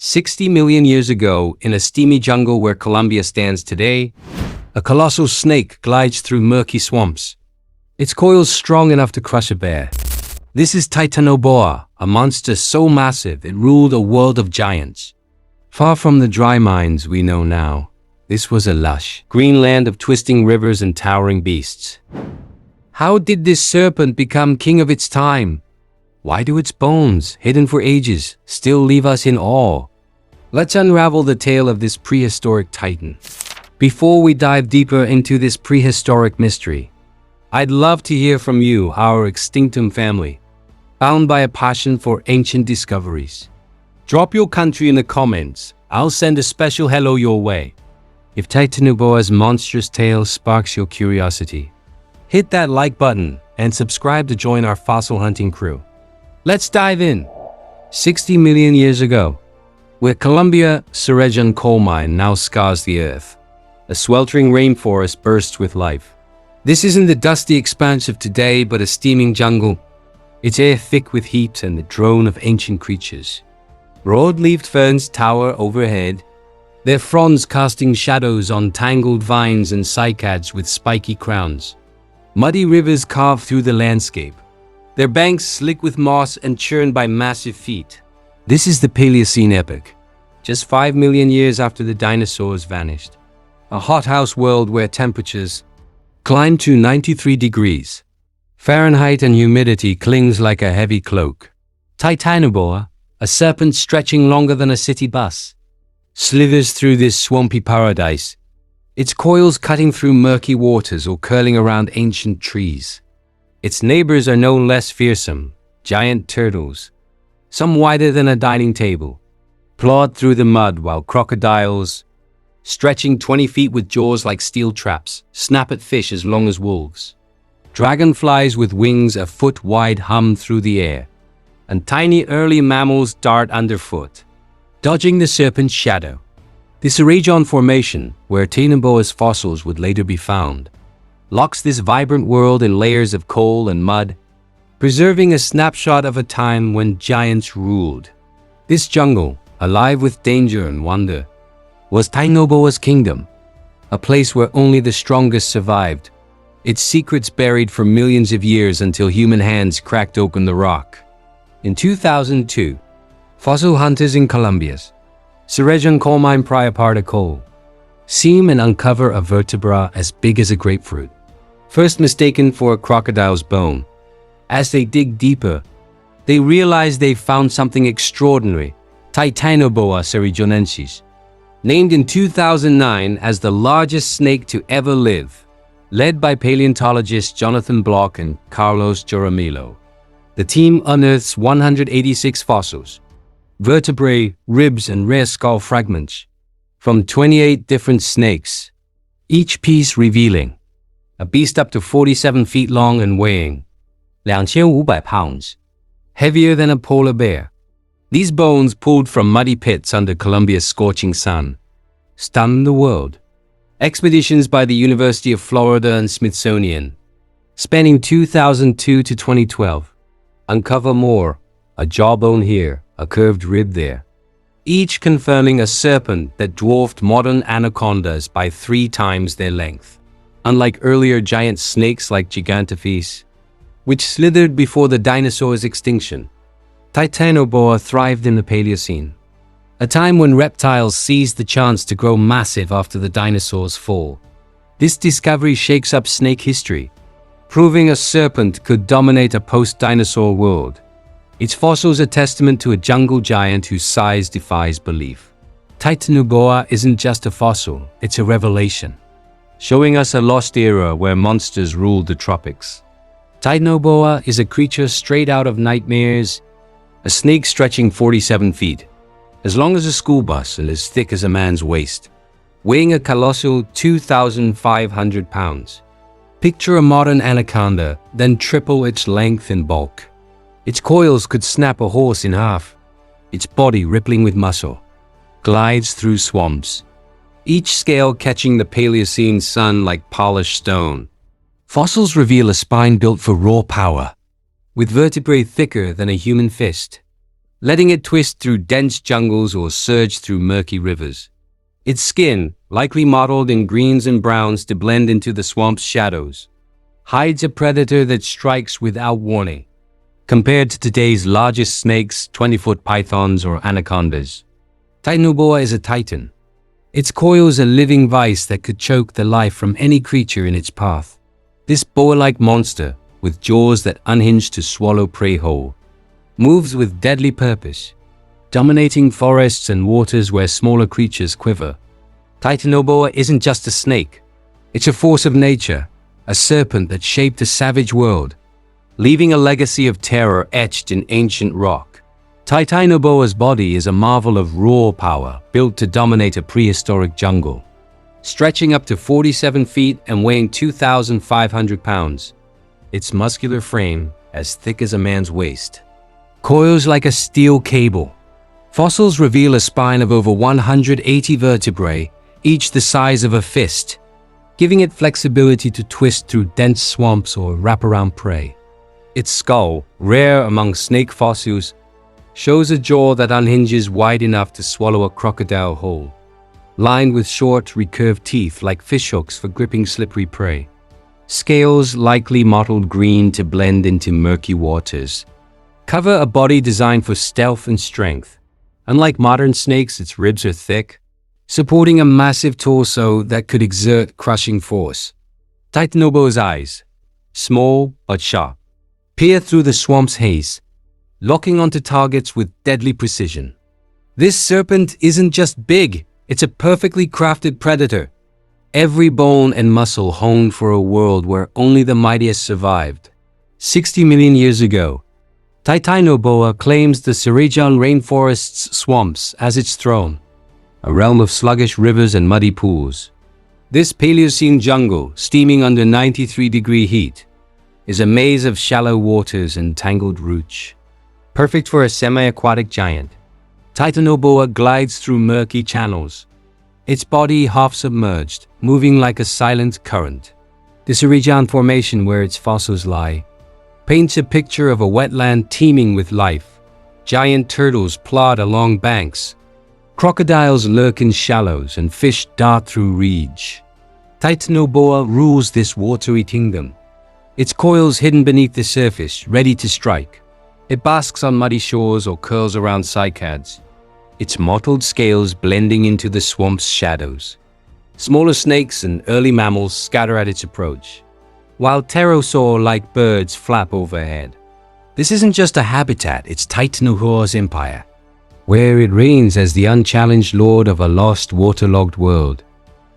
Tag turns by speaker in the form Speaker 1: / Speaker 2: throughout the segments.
Speaker 1: 60 million years ago, in a steamy jungle where Colombia stands today, a colossal snake glides through murky swamps. Its coils strong enough to crush a bear. This is Titanoboa, a monster so massive it ruled a world of giants. Far from the dry mines we know now, this was a lush, green land of twisting rivers and towering beasts. How did this serpent become king of its time? Why do its bones, hidden for ages, still leave us in awe? Let's unravel the tale of this prehistoric titan. Before we dive deeper into this prehistoric mystery, I'd love to hear from you, our Extinctum family, bound by a passion for ancient discoveries. Drop your country in the comments. I'll send a special hello your way. If Titanoboa's monstrous tale sparks your curiosity, hit that like button and subscribe to join our fossil hunting crew. Let's dive in. 60 million years ago, where Colombian Serpent coal mine now scars the earth, a sweltering rainforest bursts with life. This isn't the dusty expanse of today, but a steaming jungle, its air thick with heat and the drone of ancient creatures. Broad-leaved ferns tower overhead, their fronds casting shadows on tangled vines and cycads with spiky crowns. Muddy rivers carve through the landscape, their banks slick with moss and churned by massive feet. This is the Paleocene epoch, just 5 million years after the dinosaurs vanished. A hothouse world where temperatures climb to 93 degrees Fahrenheit and humidity clings like a heavy cloak. Titanoboa, a serpent stretching longer than a city bus, slithers through this swampy paradise, its coils cutting through murky waters or curling around ancient trees. Its neighbors are no less fearsome, giant turtles, some wider than a dining table, plod through the mud while crocodiles, stretching 20 feet with jaws like steel traps, snap at fish as long as wolves. Dragonflies with wings a foot wide hum through the air, and tiny early mammals dart underfoot, dodging the serpent's shadow. This erosion formation, where Titanoboa's fossils would later be found, locks this vibrant world in layers of coal and mud, preserving a snapshot of a time when giants ruled. This jungle, alive with danger and wonder, was Titanoboa's kingdom, a place where only the strongest survived, its secrets buried for millions of years until human hands cracked open the rock. In 2002, fossil hunters in Colombia's Serpent coal mine pry apart a coal, seam and uncover a vertebra as big as a grapefruit, first mistaken for a crocodile's bone. As they dig deeper, they realize they've found something extraordinary, Titanoboa serrajonensis, named in 2009 as the largest snake to ever live, led by paleontologists Jonathan Block and Carlos Jaramillo. The team unearths 186 fossils, vertebrae, ribs, and rare skull fragments from 28 different snakes, each piece revealing a beast up to 47 feet long and weighing 2,500 pounds, heavier than a polar bear. These bones, pulled from muddy pits under Colombia's scorching sun, stunned the world. Expeditions by the University of Florida and Smithsonian, spanning 2002 to 2012, uncover more, a jawbone here, a curved rib there, each confirming a serpent that dwarfed modern anacondas by 3 times their length. Unlike earlier giant snakes like Gigantopithecus, which slithered before the dinosaurs' extinction, Titanoboa thrived in the Paleocene, a time when reptiles seized the chance to grow massive after the dinosaurs' fall. This discovery shakes up snake history, proving a serpent could dominate a post-dinosaur world. Its fossils a testament to a jungle giant whose size defies belief. Titanoboa isn't just a fossil, it's a revelation, showing us a lost era where monsters ruled the tropics. Titanoboa is a creature straight out of nightmares, a snake stretching 47 feet, as long as a school bus and as thick as a man's waist, weighing a colossal 2,500 pounds. Picture a modern anaconda, then triple its length and bulk. Its coils could snap a horse in half. Its body, rippling with muscle, glides through swamps, each scale catching the Paleocene sun like polished stone. Fossils reveal a spine built for raw power, with vertebrae thicker than a human fist, letting it twist through dense jungles or surge through murky rivers. Its skin, likely mottled in greens and browns to blend into the swamp's shadows, hides a predator that strikes without warning. Compared to today's largest snakes, 20-foot pythons or anacondas, Titanoboa is a titan. Its coils a living vice that could choke the life from any creature in its path. This boa-like monster, with jaws that unhinge to swallow prey whole, moves with deadly purpose, dominating forests and waters where smaller creatures quiver. Titanoboa isn't just a snake. It's a force of nature, a serpent that shaped a savage world, leaving a legacy of terror etched in ancient rock. Titanoboa's body is a marvel of raw power, built to dominate a prehistoric jungle. Stretching up to 47 feet and weighing 2,500 pounds, its muscular frame as thick as a man's waist coils like a steel cable. Fossils reveal a spine of over 180 vertebrae, each the size of a fist, giving it flexibility to twist through dense swamps or wrap around prey. Its skull, rare among snake fossils, shows a jaw that unhinges wide enough to swallow a crocodile whole, lined with short, recurved teeth like fishhooks for gripping slippery prey. Scales, likely mottled green to blend into murky waters, cover a body designed for stealth and strength. Unlike modern snakes, its ribs are thick, supporting a massive torso that could exert crushing force. Titanoboa's eyes, small but sharp, peer through the swamp's haze, locking onto targets with deadly precision. This serpent isn't just big, it's a perfectly crafted predator. Every bone and muscle honed for a world where only the mightiest survived. 60 million years ago, Titanoboa claims the Serpent rainforest's swamps as its throne, a realm of sluggish rivers and muddy pools. This Paleocene jungle, steaming under 93-degree heat, is a maze of shallow waters and tangled roots, perfect for a semi-aquatic giant. Titanoboa glides through murky channels, its body half submerged, moving like a silent current. The Serpent formation where its fossils lie paints a picture of a wetland teeming with life. Giant turtles plod along banks, crocodiles lurk in shallows, and fish dart through reeds. Titanoboa rules this watery kingdom, its coils hidden beneath the surface, ready to strike. It basks on muddy shores or curls around cycads, its mottled scales blending into the swamp's shadows. Smaller snakes and early mammals scatter at its approach, while pterosaur-like birds flap overhead. This isn't just a habitat, it's Titanoboa's empire, where it reigns as the unchallenged lord of a lost, waterlogged world.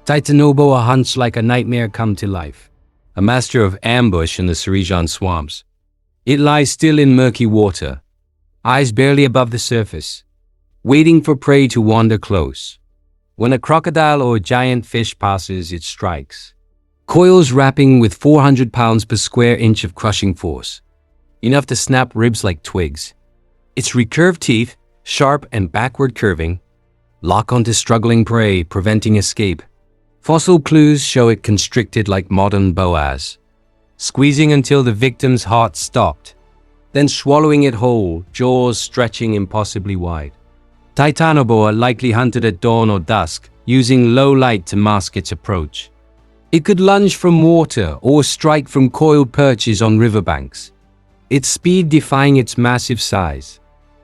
Speaker 1: Titanoboa hunts like a nightmare come to life, a master of ambush in the Serpent swamps. It lies still in murky water, eyes barely above the surface, waiting for prey to wander close. When a crocodile or giant fish passes, it strikes, coils wrapping with 400 pounds per square inch of crushing force, enough to snap ribs like twigs. Its recurved teeth, sharp and backward curving, lock onto struggling prey, preventing escape. Fossil clues show it constricted like modern boas, squeezing until the victim's heart stopped, then swallowing it whole, jaws stretching impossibly wide. Titanoboa likely hunted at dawn or dusk, using low light to mask its approach. It could lunge from water or strike from coiled perches on riverbanks, its speed defying its massive size.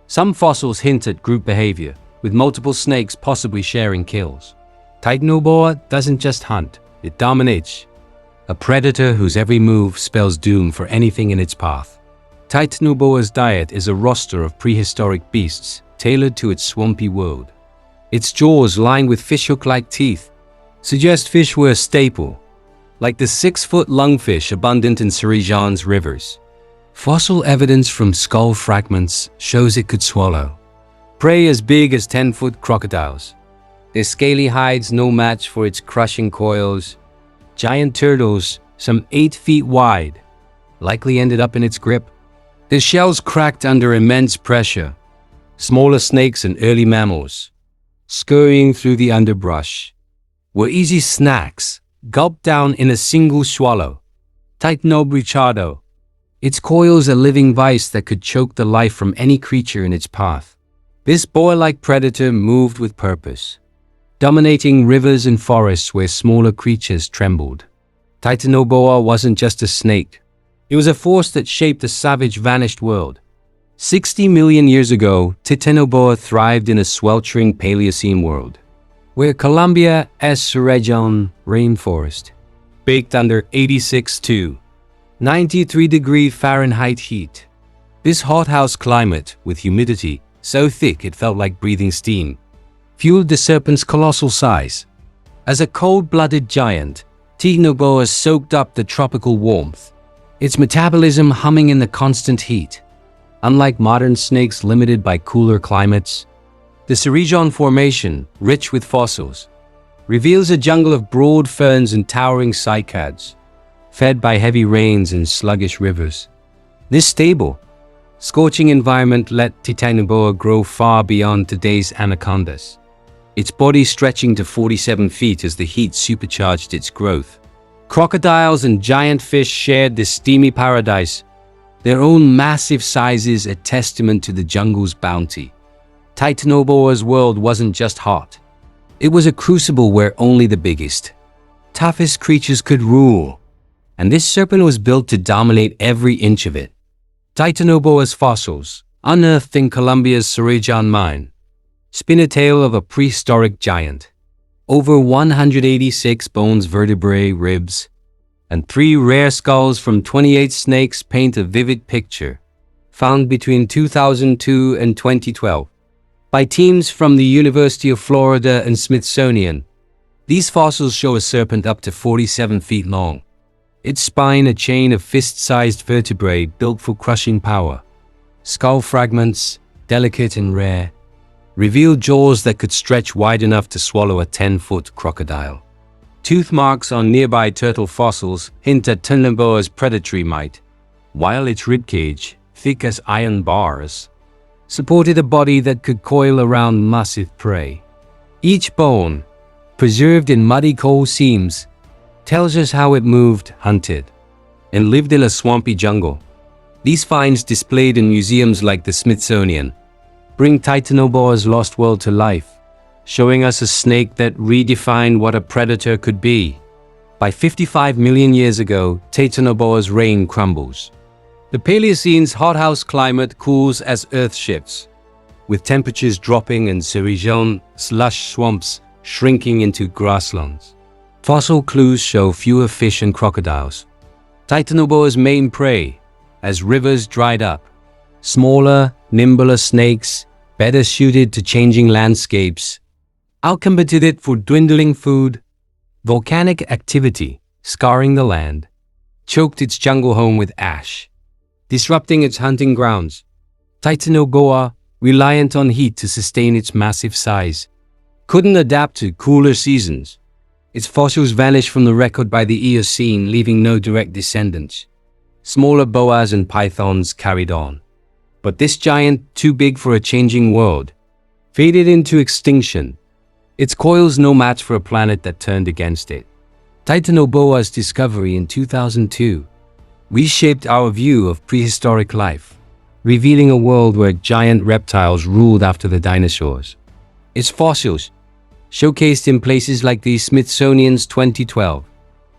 Speaker 1: Some fossils hint at group behavior, with multiple snakes possibly sharing kills. Titanoboa doesn't just hunt, it dominates, a predator whose every move spells doom for anything in its path. Titanoboa's diet is a roster of prehistoric beasts tailored to its swampy world. Its jaws, lined with fishhook-like teeth, suggest fish were a staple, like the 6-foot lungfish abundant in Serpent's rivers. Fossil evidence from skull fragments shows it could swallow prey as big as 10-foot crocodiles. Their scaly hides no match for its crushing coils. Giant turtles, some 8 feet wide, likely ended up in its grip. Their shells cracked under immense pressure. Smaller snakes and early mammals, scurrying through the underbrush, were easy snacks, gulped down in a single swallow. Titanoboa, Its coils a living vice that could choke the life from any creature in its path. This boa-like predator moved with purpose, dominating rivers and forests where smaller creatures trembled. Titanoboa wasn't just a snake. It was a force that shaped a savage, vanished world. 60 million years ago, Titanoboa thrived in a sweltering Paleocene world, where Colombia's region rainforest, baked under 86 to 93 Fahrenheit heat. This hothouse climate, with humidity so thick it felt like breathing steam, fueled the serpent's colossal size. As a cold-blooded giant, Titanoboa soaked up the tropical warmth, its metabolism humming in the constant heat. Unlike modern snakes limited by cooler climates, the Serpent Formation, rich with fossils, reveals a jungle of broad ferns and towering cycads, fed by heavy rains and sluggish rivers. This stable, scorching environment let Titanoboa grow far beyond today's anacondas, its body stretching to 47 feet as the heat supercharged its growth. Crocodiles and giant fish shared this steamy paradise, their own massive sizes a testament to the jungle's bounty. Titanoboa's world wasn't just hot. It was a crucible where only the biggest, toughest creatures could rule, and this serpent was built to dominate every inch of it. Titanoboa's fossils, unearthed in Colombia's Serpent mine, spin a tale of a prehistoric giant. Over 186 bones, vertebrae, ribs, and 3 rare skulls from 28 snakes paint a vivid picture, found between 2002 and 2012 by teams from the University of Florida and Smithsonian. These fossils show a serpent up to 47 feet long, its spine a chain of fist-sized vertebrae built for crushing power. Skull fragments, delicate and rare, reveal jaws that could stretch wide enough to swallow a 10-foot crocodile. Tooth marks on nearby turtle fossils hint at Titanoboa's predatory might, while its ribcage, thick as iron bars, supported a body that could coil around massive prey. Each bone, preserved in muddy coal seams, tells us how it moved, hunted, and lived in a swampy jungle. These finds, displayed in museums like the Smithsonian, bring Titanoboa's lost world to life, showing us a snake that redefined what a predator could be. By 55 million years ago, Titanoboa's reign crumbles. The Paleocene's hothouse climate cools as Earth shifts, with temperatures dropping and lush swamps shrinking into grasslands. Fossil clues show fewer fish and crocodiles, Titanoboa's main prey, as rivers dried up. Smaller, nimbler snakes, better suited to changing landscapes, outcompeted for dwindling food. Volcanic activity, scarring the land, choked its jungle home with ash, disrupting its hunting grounds. Titanoboa, reliant on heat to sustain its massive size, couldn't adapt to cooler seasons. Its fossils vanished from the record by the Eocene, leaving no direct descendants. Smaller boas and pythons carried on. But this giant, too big for a changing world, faded into extinction, its coils no match for a planet that turned against it. Titanoboa's discovery in 2002 reshaped our view of prehistoric life, revealing a world where giant reptiles ruled after the dinosaurs. Its fossils, showcased in places like the Smithsonian's 2012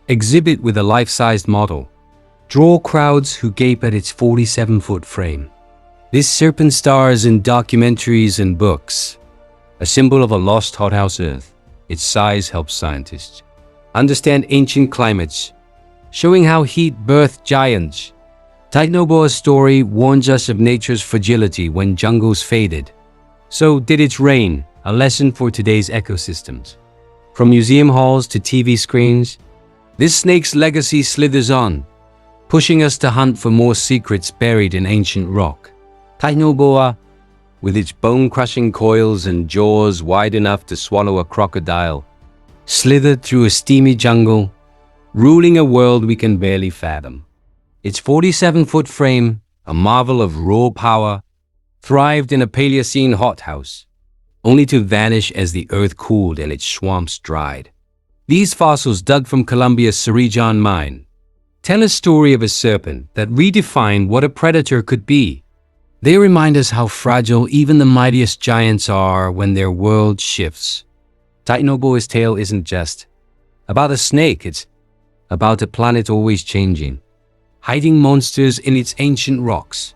Speaker 1: exhibit with a life-sized model, draw crowds who gape at its 47-foot frame. This serpent stars in documentaries and books, a symbol of a lost hothouse Earth. Its size helps scientists understand ancient climates, showing how heat birthed giants. Titanoboa's story warns us of nature's fragility when jungles faded. So did its reign, a lesson for today's ecosystems. From museum halls to TV screens, this snake's legacy slithers on, pushing us to hunt for more secrets buried in ancient rock. Titanoboa, with its bone-crushing coils and jaws wide enough to swallow a crocodile, slithered through a steamy jungle, ruling a world we can barely fathom. Its 47-foot frame, a marvel of raw power, thrived in a Paleocene hothouse, only to vanish as the earth cooled and its swamps dried. These fossils, dug from Colombia's Serpent mine, tell a story of a serpent that redefined what a predator could be. They remind us how fragile even the mightiest giants are when their world shifts. Titanoboa's tale isn't just about a snake, it's about a planet always changing, hiding monsters in its ancient rocks.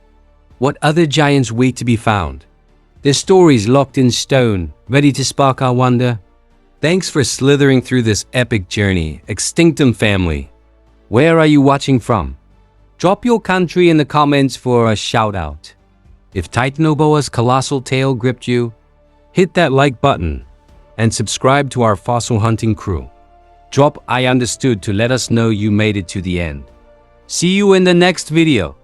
Speaker 1: What other giants wait to be found? Their stories locked in stone, ready to spark our wonder. Thanks for slithering through this epic journey, Extinctum family. Where are you watching from? Drop your country in the comments for a shout out. If Titanoboa's colossal tail gripped you, hit that like button and subscribe to our fossil hunting crew. Drop I understood to let us know you made it to the end. See you in the next video.